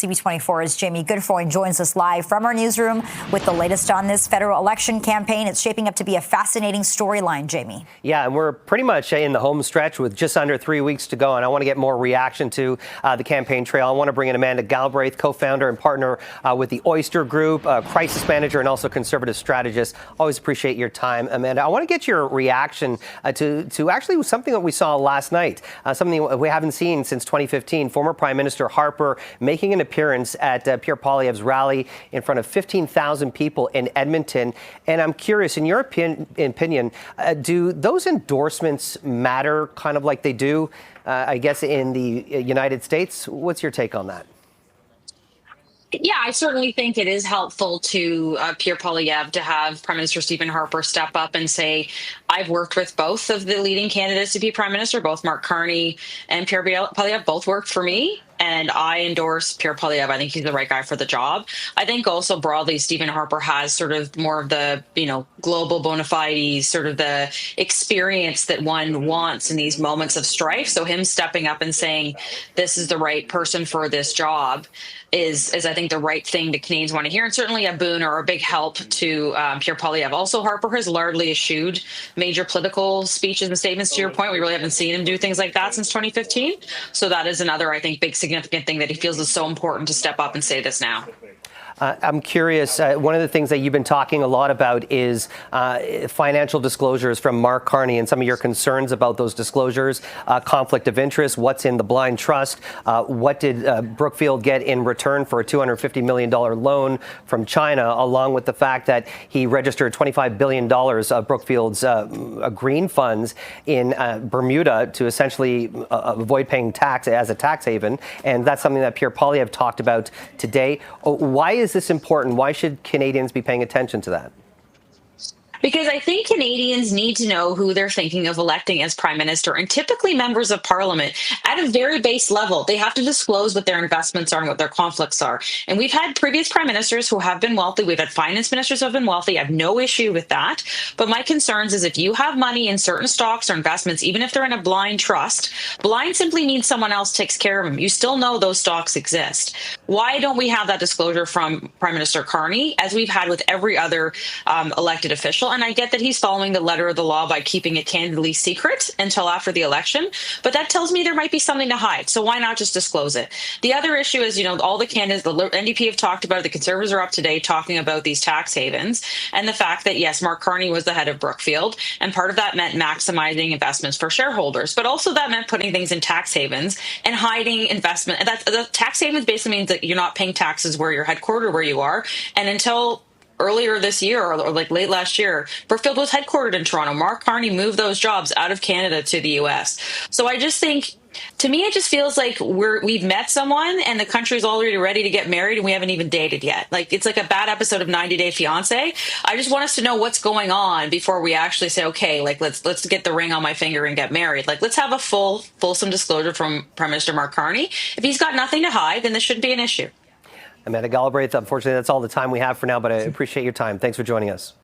CB24's Jamie Goodfroy joins us live from our newsroom with the latest on this federal election campaign. It's shaping up to be a fascinating storyline, Jamie. Yeah, and we're pretty much in the home stretch with just under 3 weeks to go, and I want to get more reaction to the campaign trail. I want to bring in Amanda Galbraith, co-founder and partner with the Oyster Group, crisis manager and also conservative strategist. Always appreciate your time, Amanda. I want to get your reaction to actually something that we saw last night, something we haven't seen since 2015. Former Prime Minister Harper making an appearance at Pierre Poilievre's rally in front of 15,000 people in Edmonton. And I'm curious, in your opinion, do those endorsements matter kind of like they do, I guess, in the United States? What's your take on that? Yeah, I certainly think it is helpful to Pierre Poilievre to have Prime Minister Stephen Harper step up and say, I've worked with both of the leading candidates to be Prime Minister, both Mark Carney and Pierre Poilievre, both worked for me. And I endorse Pierre Poilievre. I think he's the right guy for the job. I think also broadly, Stephen Harper has sort of more of the, global bona fides, sort of the experience that one wants in these moments of strife. So him stepping up and saying, this is the right person for this job is I think the right thing that Canadians want to hear, and certainly a boon or a big help to Pierre Poilievre. Also, Harper has largely eschewed major political speeches and statements. To your point, we really haven't seen him do things like that since 2015. So that is another, I think, big significant thing that he feels is so important to step up and say this now. I'm curious, one of the things that you've been talking a lot about is financial disclosures from Mark Carney and some of your concerns about those disclosures, conflict of interest, what's in the blind trust, what did Brookfield get in return for a $250 million loan from China, along with the fact that he registered $25 billion of Brookfield's green funds in Bermuda to essentially avoid paying tax as a tax haven. And that's something that Pierre Poilievre talked about today. Why is this important? Why should Canadians be paying attention to that? Because I think Canadians need to know who they're thinking of electing as prime minister. And typically members of parliament, at a very base level, they have to disclose what their investments are and what their conflicts are. And we've had previous prime ministers who have been wealthy. We've had finance ministers who have been wealthy. I have no issue with that. But my concerns is if you have money in certain stocks or investments, even if they're in a blind trust, blind simply means someone else takes care of them. You still know those stocks exist. Why don't we have that disclosure from Prime Minister Carney, as we've had with every other elected official? And I get that he's following the letter of the law by keeping it candidly secret until after the election. But that tells me there might be something to hide. So why not just disclose it? The other issue is, all the candidates, the NDP have talked about it. The Conservatives are up today talking about these tax havens and the fact that, yes, Mark Carney was the head of Brookfield. And part of that meant maximizing investments for shareholders. But also that meant putting things in tax havens and hiding investment. The tax havens basically means that you're not paying taxes where you're headquartered, where you are. And until earlier this year or like late last year, Brookfield was headquartered in Toronto. Mark Carney moved those jobs out of Canada to the U.S. So I just think, to me, it just feels like we've met someone and the country's already ready to get married and we haven't even dated yet. Like, it's like a bad episode of 90 Day Fiancé. I just want us to know what's going on before we actually say, okay, like let's get the ring on my finger and get married. Like, let's have a fulsome disclosure from Prime Minister Mark Carney. If he's got nothing to hide, then this shouldn't be an issue. Amanda Galbraith, unfortunately, that's all the time we have for now, but I appreciate your time. Thanks for joining us.